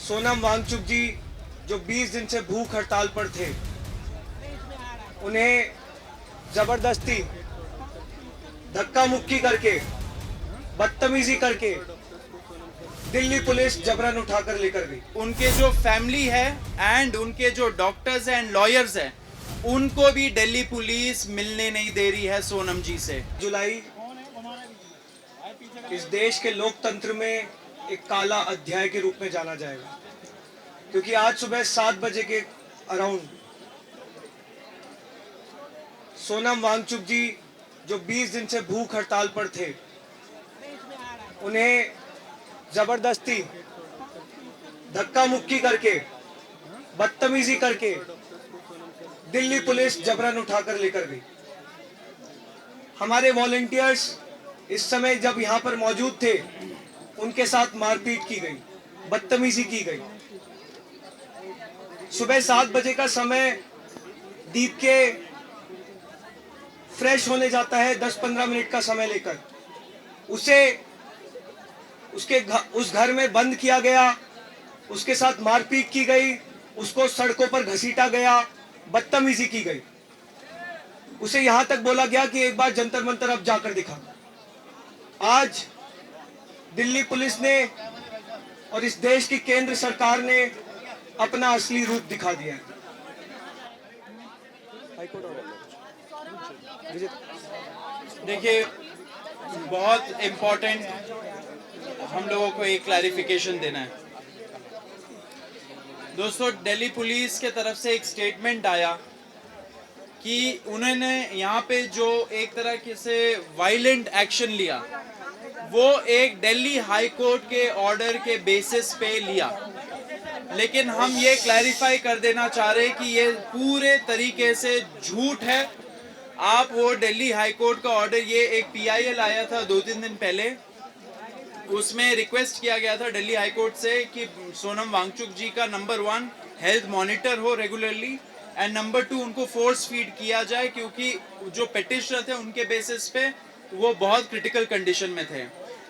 सोनम वांगचुक जी जो 20 दिन से भूख हड़ताल पर थे, उन्हें जबरदस्ती धक्का मुक्की करके, बदतमीजी करके दिल्ली पुलिस जबरन उठाकर लेकर गई। उनके जो फैमिली है एंड उनके जो डॉक्टर्स एंड लॉयर्स हैं, उनको भी दिल्ली पुलिस मिलने नहीं दे रही है सोनम जी से। जुलाई इस देश के लोकतंत्र में एक काला अध्याय के रूप में जाना जाएगा, क्योंकि आज सुबह 7 बजे के अराउंड सोनम वांगचुक जी जो 20 दिन से भूख हड़ताल पर थे, उन्हें जबरदस्ती धक्का मुक्की करके, बदतमीजी करके दिल्ली पुलिस जबरन उठाकर लेकर गई। हमारे वॉलंटियर्स इस समय जब यहाँ पर मौजूद थे, उनके साथ मारपीट की गई, बदतमीजी की गई। सुबह 7 बजे का समय दीप के फ्रेश होने जाता है, 10-15 मिनट का समय लेकर उसे उस घर में बंद किया गया, उसके साथ मारपीट की गई, उसको सड़कों पर घसीटा गया, बदतमीजी की गई। उसे यहां तक बोला गया कि एक बार जंतर मंतर अब जाकर दिखा। आज दिल्ली पुलिस ने और इस देश की केंद्र सरकार ने अपना असली रूप दिखा दिया है। देखिए, बहुत इम्पोर्टेंट हम लोगों को एक क्लैरिफिकेशन देना है। दोस्तों, दिल्ली पुलिस के तरफ से एक स्टेटमेंट आया कि उन्होंने यहाँ पे जो एक तरह से वायलेंट एक्शन लिया, वो एक दिल्ली हाई कोर्ट के ऑर्डर के बेसिस पे लिया। लेकिन हम ये क्लैरिफाई कर देना चाह रहे हैं कि ये पूरे तरीके से झूठ है। आप वो दिल्ली हाई कोर्ट का ऑर्डर, ये एक PIL आया था 2-3 दिन पहले, उसमें रिक्वेस्ट किया गया था दिल्ली हाई कोर्ट से कि सोनम वांगचुक जी का नंबर 1 हेल्थ मॉनिटर हो रेगुलरली, एंड नंबर 2 उनको फोर्स फीड किया जाए, क्योंकि जो पेटिशनर थे उनके बेसिस पे वो बहुत क्रिटिकल कंडीशन में थे।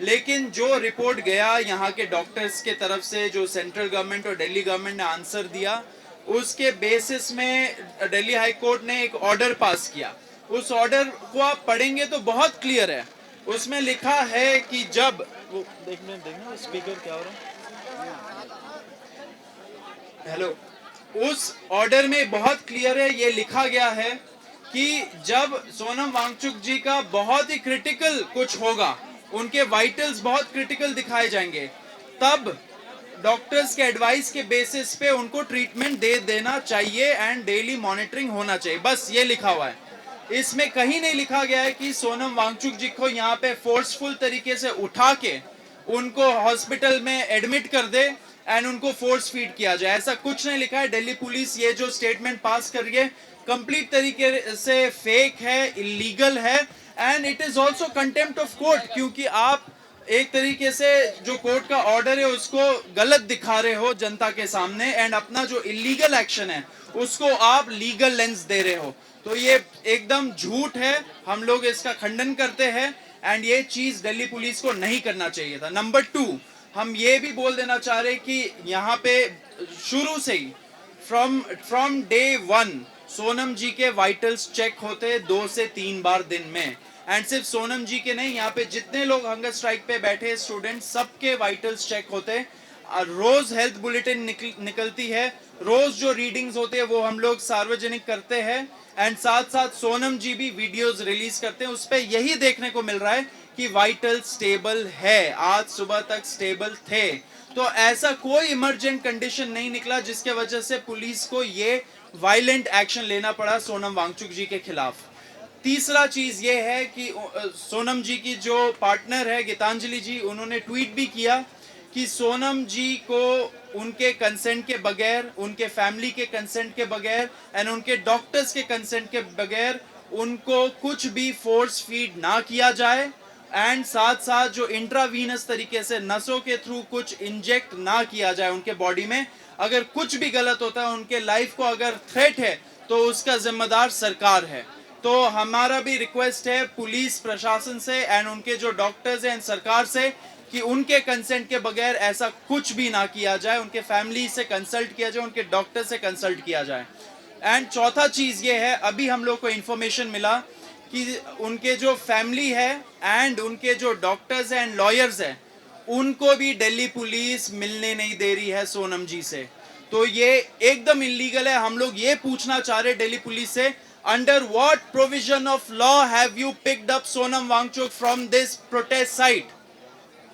लेकिन जो रिपोर्ट गया यहाँ के डॉक्टर्स के तरफ से, जो सेंट्रल गवर्नमेंट और दिल्ली गवर्नमेंट ने आंसर दिया, उसके बेसिस में दिल्ली हाई कोर्ट ने एक ऑर्डर पास किया। उस ऑर्डर को आप पढ़ेंगे तो बहुत क्लियर है। उसमें लिखा है कि जब वो देखना स्पीकर क्या हो रहा है, हेलो, उस ऑर्डर में बहुत क्लियर है, ये लिखा गया है कि जब सोनम वांगचुक जी का बहुत ही क्रिटिकल कुछ होगा, उनके वाइटल्स बहुत क्रिटिकल दिखाए जाएंगे, तब डॉक्टर्स के एडवाइस के बेसिस पे उनको ट्रीटमेंट दे देना चाहिए एंड डेली मॉनिटरिंग होना चाहिए। बस ये लिखा हुआ है। इसमें कहीं नहीं लिखा गया है कि सोनम वांगचुक जी को यहाँ पे फोर्सफुल तरीके से उठा के उनको हॉस्पिटल में एडमिट कर दे एंड उनको फोर्स फीड किया जाए, ऐसा कुछ नहीं लिखा है। दिल्ली पुलिस ये जो स्टेटमेंट पास कर रही है, कंप्लीट तरीके से फेक है, इलीगल है, and it is also contempt of court, क्योंकि आप एक तरीके से जो कोर्ट का ऑर्डर है उसको गलत दिखा रहे हो जनता के सामने, एंड अपना जो इलीगल एक्शन है उसको आप लीगल लेंस दे रहे हो। तो ये एकदम झूठ है, हम लोग इसका खंडन करते हैं, एंड ये चीज दिल्ली पुलिस को नहीं करना चाहिए था। नंबर 2, हम ये भी बोल देना चाह रहे हैं कि यहाँ पे शुरू से ही फ्रॉम डे 1 सोनम जी के वाइटल्स चेक होते 2 से 3 बार दिन में, एंड सिर्फ सोनम जी के नहीं, यहाँ पे जितने लोग हंगर स्ट्राइक पे बैठे स्टूडेंट, सबके वाइटल्स चेक होते। रोज हेल्थ बुलेटिन निकलती है, रोज जो रीडिंग्स होते हैं वो हम लोग सार्वजनिक करते हैं, एंड साथ साथ सोनम जी भी वीडियोस रिलीज करते हैं। उस पे यही देखने को मिल रहा है कि वाइटल स्टेबल है, आज सुबह तक स्टेबल थे। तो ऐसा कोई इमरजेंट कंडीशन नहीं निकला जिसके वजह से पुलिस को ये वायलेंट एक्शन लेना पड़ा सोनम वांगचुक जी के खिलाफ। तीसरा चीज ये है कि सोनम जी की जो पार्टनर है गीतांजलि जी, उन्होंने ट्वीट भी किया कि सोनम जी को उनके कंसेंट के बगैर, उनके फैमिली के कंसेंट के बगैर एंड उनके डॉक्टर्स के कंसेंट के बगैर उनको कुछ भी फोर्स फीड ना किया जाए, एंड साथ साथ जो इंट्रावीनस तरीके से नसों के थ्रू कुछ इंजेक्ट ना किया जाए उनके बॉडी में। अगर कुछ भी गलत होता है, उनके लाइफ को अगर थ्रेट है, तो उसका जिम्मेदार सरकार है। तो हमारा भी रिक्वेस्ट है पुलिस प्रशासन से एंड उनके जो डॉक्टर्स हैं सरकार से कि उनके कंसेंट के बगैर ऐसा कुछ भी ना किया जाए, उनके फैमिली से कंसल्ट किया जाए, उनके डॉक्टर से कंसल्ट किया जाए। एंड चौथा चीज़ ये है, अभी हम लोग को इन्फॉर्मेशन मिला कि उनके जो फैमिली है एंड उनके जो डॉक्टर्स एंड लॉयर्स हैं, उनको भी दिल्ली पुलिस मिलने नहीं दे रही है सोनम जी से। तो ये एकदम इलीगल है। हम लोग ये पूछना चाह रहे दिल्ली पुलिस से, under what provision of law have you picked up Sonam Wangchuk from this protest site?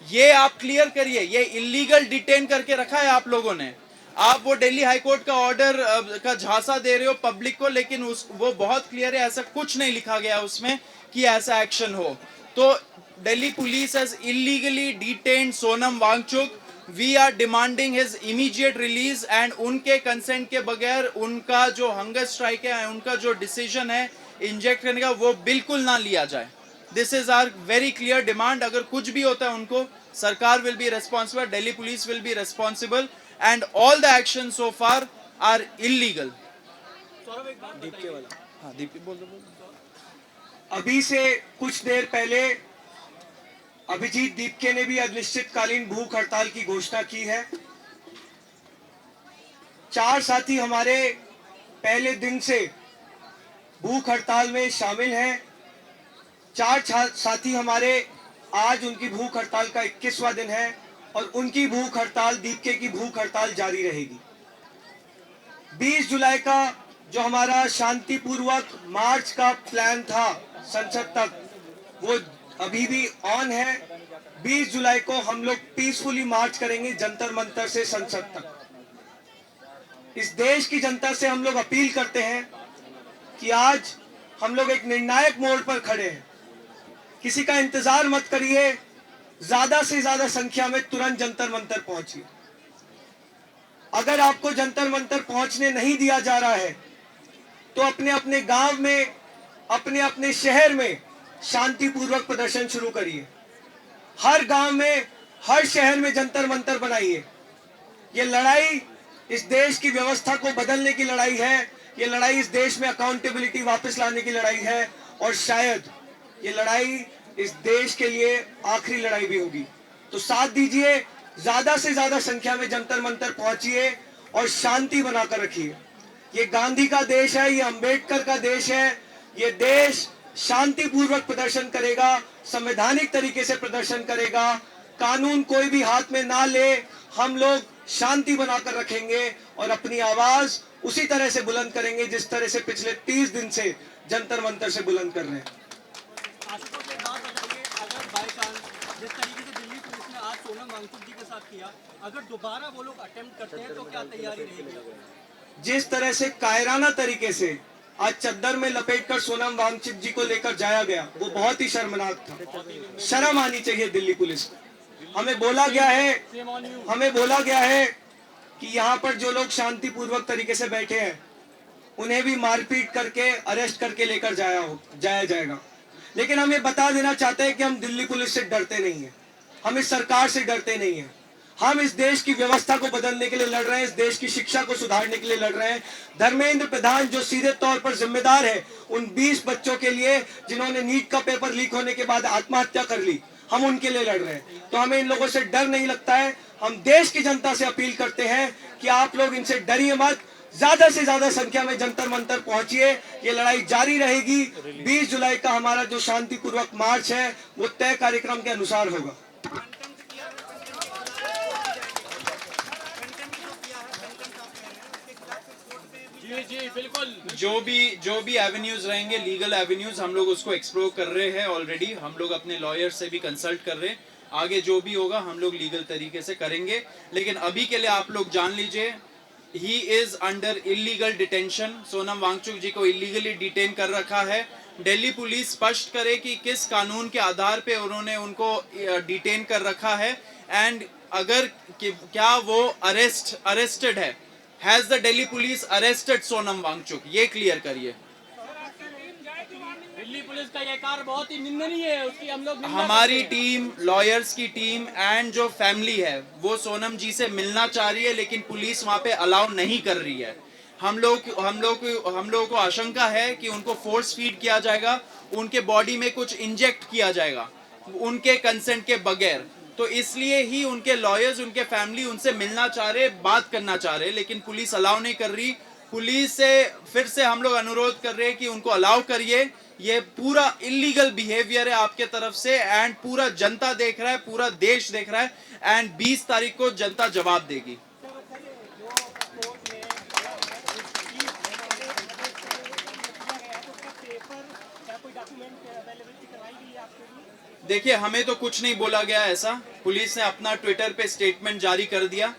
ये आप क्लियर करिए। ये इलीगल डिटेन करके रखा है आप लोगों ने। आप वो दिल्ली हाई कोर्ट का ऑर्डर का झांसा दे रहे हो पब्लिक को, लेकिन वो बहुत क्लियर है, ऐसा कुछ नहीं लिखा गया उसमें कि ऐसा एक्शन हो। तो Delhi police has illegally detained Sonam Wangchuk. We are demanding his immediate release and उनके कंसेंट के बगैर उनका जो हंगर स्ट्राइक है, उनका जो डिसीजन है इंजेक्ट करने का, वो बिल्कुल ना लिया जाए। This is our very clear demand. अगर कुछ भी होता है उनको, सरकार will be responsible, Delhi police will be responsible and all the action so far are illegal. हाँ दीप्ति बोल दो। अभी से कुछ देर पहले अभिजीत दीपके ने भी अनिश्चितकालीन भूख हड़ताल की घोषणा की है। 4 साथी हमारे पहले दिन से भूख हड़ताल में शामिल हैं। 4 साथी हमारे आज उनकी भूख हड़ताल का 21वां दिन है और उनकी भूख हड़ताल, दीपके की भूख हड़ताल जारी रहेगी। 20 जुलाई का जो हमारा शांतिपूर्वक मार्च का प्लान था संसद तक, वो अभी भी ऑन है। 20 जुलाई को हम लोग पीसफुली मार्च करेंगे जंतर मंतर से संसद तक। इस देश की जनता से हम लोग अपील करते हैं कि आज हम लोग एक निर्णायक मोड़ पर खड़े हैं। किसी का इंतजार मत करिए, ज्यादा से ज्यादा संख्या में तुरंत जंतर मंतर पहुंचिए। अगर आपको जंतर मंतर पहुंचने नहीं दिया जा रहा है तो अपने अपने गांव में, अपने अपने शहर में शांतिपूर्वक प्रदर्शन शुरू करिए। हर गांव में, हर शहर में जंतर मंतर बनाइए। ये लड़ाई इस देश की व्यवस्था को बदलने की लड़ाई है। ये लड़ाई इस देश में अकाउंटेबिलिटी वापस लाने की लड़ाई है और शायद ये लड़ाई इस देश के लिए आखिरी लड़ाई भी होगी। तो साथ दीजिए, ज्यादा से ज्यादा संख्या में जंतर मंतर पहुंचिए और शांति बनाकर रखिए। ये गांधी का देश है, ये अंबेडकर का देश है। ये देश शांतिपूर्वक प्रदर्शन करेगा, संवैधानिक तरीके से प्रदर्शन करेगा। कानून कोई भी हाथ में ना ले, हम लोग शांति बनाकर रखेंगे और अपनी आवाज उसी तरह से बुलंद करेंगे जिस तरह से पिछले 30 दिन से जंतर मंतर से बुलंद कर रहे हैं। अगर बाय चांस जिस तरीके से दिल्ली पुलिस ने आज सोनम वांगचुक जी के साथ किया, अगर दोबारा वो लोग अटेम्प्ट करते हैं तो क्या तैयारी रहेगी? जिस तरह से कायराना तरीके से आज चद्दर में लपेटकर सोनम वांगचुक जी को लेकर जाया गया, वो बहुत ही शर्मनाक था। शर्म आनी चाहिए दिल्ली पुलिस को। हमें बोला गया है कि यहाँ पर जो लोग शांतिपूर्वक तरीके से बैठे हैं उन्हें भी मारपीट करके, अरेस्ट करके लेकर जाया जाएगा। लेकिन हम ये बता देना चाहते हैं कि हम दिल्ली पुलिस से डरते नहीं हैं, हम इस सरकार से डरते नहीं हैं। हम इस देश की व्यवस्था को बदलने के लिए लड़ रहे हैं, इस देश की शिक्षा को सुधारने के लिए लड़ रहे हैं। धर्मेंद्र प्रधान जो सीधे तौर पर जिम्मेदार है उन 20 बच्चों के लिए जिन्होंने नीट का पेपर लीक होने के बाद आत्महत्या कर ली, हम उनके लिए लड़ रहे हैं। तो हमें इन लोगों से डर नहीं लगता है। हम देश की जनता से अपील करते हैं कि आप लोग इनसे डरिए मत, ज्यादा से ज्यादा संख्या में जंतर मंतर पहुंचिए। ये लड़ाई जारी रहेगी। 20 जुलाई का हमारा जो शांतिपूर्वक मार्च है वो तय कार्यक्रम के अनुसार होगा। जी बिल्कुल। जो भी एवेन्यूज रहेंगे, लीगल एवेन्यूज, हम लोग उसको एक्सप्लोर कर रहे हैं ऑलरेडी। हम लोग अपने लॉयर से भी कंसल्ट कर रहे हैं। आगे जो भी होगा हम लोग लीगल तरीके से करेंगे। लेकिन अभी के लिए आप लोग जान लीजिए, he is under illegal detention. Sonam Wangchuk ji को इलीगली डिटेन कर रखा है। दिल्ली पुलिस स्पष्ट करे कि किस कानून के आधार पे उन्होंने उनको डिटेन कर रखा है एंड अगर क्या वो अरेस्टेड है। Has the Delhi police arrested Sonam Wangchuk? ये क्लियर करिए। दिल्ली पुलिस का ये कार्य बहुत ही निंदनीय है, उसकी हम लोग हमारी टीम, लॉयर्स की टीम एंड जो फैमिली है वो सोनम जी से मिलना चाह रही है, लेकिन पुलिस वहां पे अलाउ नहीं कर रही है। हम लोग को आशंका है कि उनको फोर्स फीड किया जाएगा, उनके बॉडी में कुछ इंजेक्ट किया जाएगा उनके कंसेंट के बगैर। तो इसलिए ही उनके लॉयर्स, उनके फैमिली उनसे मिलना चाह रहे, बात करना चाह रहे, लेकिन पुलिस अलाउ नहीं कर रही। पुलिस से फिर से हम लोग अनुरोध कर रहे हैं कि उनको अलाउ करिए। ये पूरा इलीगल बिहेवियर है आपके तरफ से, एंड पूरा जनता देख रहा है, पूरा देश देख रहा है, एंड 20 तारीख को जनता जवाब देगी। देखिए, हमें तो कुछ नहीं बोला गया ऐसा। पुलिस ने अपना ट्विटर पे स्टेटमेंट जारी कर दिया,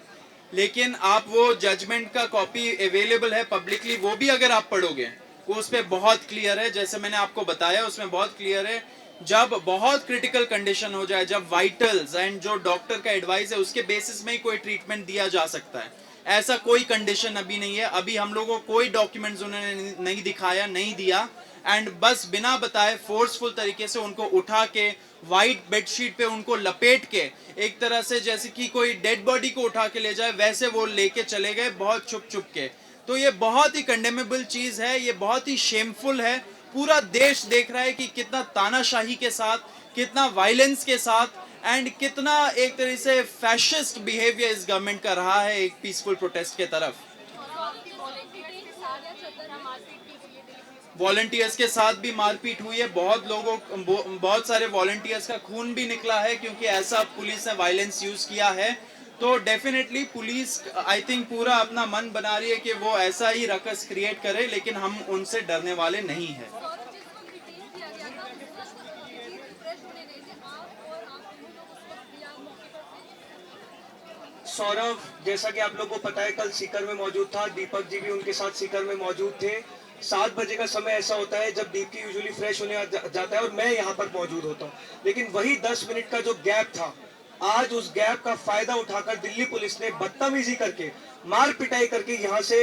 लेकिन आप वो जजमेंट का कॉपी अवेलेबल है पब्लिकली, वो भी अगर आप पढ़ोगे वो उस पर बहुत क्लियर है। जैसे मैंने आपको बताया उसमें बहुत क्लियर है, जब बहुत क्रिटिकल कंडीशन हो जाए, जब वाइटल्स एंड जो डॉक्टर का एडवाइस है उसके बेसिस में ही कोई ट्रीटमेंट दिया जा सकता है। ऐसा कोई कंडीशन अभी नहीं है। अभी हम लोगों को कोई डॉक्यूमेंट्स उन्होंने नहीं दिखाया, नहीं दिया, एंड बस बिना बताए फोर्सफुल तरीके से उनको उठा के वाइट बेडशीट पे उनको लपेट के, एक तरह से जैसे कि कोई डेड बॉडी को उठा के ले जाए वैसे वो लेके चले गए, बहुत छुप छुप के। तो ये बहुत ही कंडेमेबल चीज है, ये बहुत ही शेमफुल है। पूरा देश देख रहा है कि कितना तानाशाही के साथ, कितना वायलेंस के साथ, एंड कितना एक तरह से फैशिस्ट बिहेवियर इस गवर्नमेंट का रहा है एक पीसफुल प्रोटेस्ट के तरफ। वॉलंटियर्स के साथ भी मारपीट हुई है, बहुत सारे वॉलंटियर्स का खून भी निकला है, क्योंकि ऐसा पुलिस ने वायलेंस यूज किया है। तो डेफिनेटली पुलिस आई थिंक पूरा अपना मन बना रही है कि वो ऐसा ही रकस क्रिएट करे, लेकिन हम उनसे डरने वाले नहीं हैं। सौरभ, जैसा कि आप लोगों को पता है, कल सीकर में मौजूद था, दीपक जी भी उनके साथ सीकर में मौजूद थे। 7 बजे का समय ऐसा होता है जब दीप की यूजुअली फ्रेश होने जाता है और मैं यहाँ पर मौजूद होता हूँ, लेकिन वही 10 मिनट का जो गैप था, आज उस गैप का फायदा उठाकर दिल्ली पुलिस ने बदतमीजी करके, मार पिटाई करके यहाँ से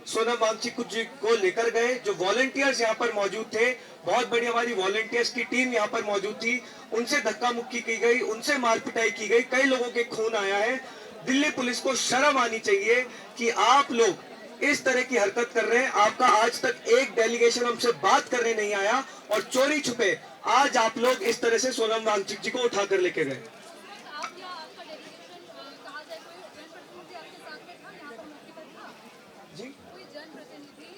सोनम वांगचुक जी को लेकर गए। जो वॉलंटियर्स यहाँ पर मौजूद थे, बहुत बड़ी हमारी वॉलंटियर्स की टीम यहाँ पर मौजूद थी, उनसे धक्का मुक्की की गई, उनसे मार पिटाई की गई, कई लोगों के खून आया है। दिल्ली पुलिस को शर्म आनी चाहिए कि आप लोग इस तरह की हरकत कर रहे हैं। आपका आज तक एक डेलीगेशन हमसे बात करने नहीं आया और चोरी छुपे आज आप लोग इस तरह से सोनम वांगचुक जी को उठाकर लेके गए। जी,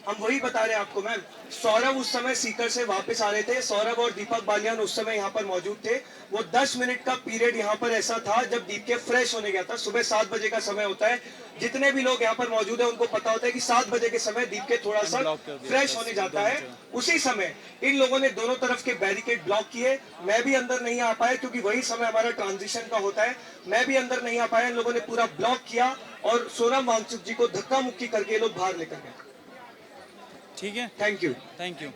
हम वही बता रहे हैं आपको मैम। सौरभ उस समय सीकर से वापस आ रहे थे, सौरभ और दीपक बालियान उस समय यहाँ पर मौजूद थे। वो 10 मिनट का पीरियड यहाँ पर ऐसा था जब दीप के फ्रेश होने गया था। सुबह 7 बजे का समय होता है, जितने भी लोग यहाँ पर मौजूद है उनको पता होता है कि 7 बजे के समय दीप के थोड़ा सा फ्रेश होने जाता है। उसी समय इन लोगों ने दोनों तरफ के बैरिकेड ब्लॉक किए। मैं भी अंदर नहीं आ पाया क्योंकि वही समय हमारा ट्रांजिशन का होता है, मैं भी अंदर नहीं आ पाया। इन लोगों ने पूरा ब्लॉक किया और सोनम वांगचुक जी को धक्का मुक्की करके लोग बाहर लेकर गए। ठीक है, थैंक यू। Thank you.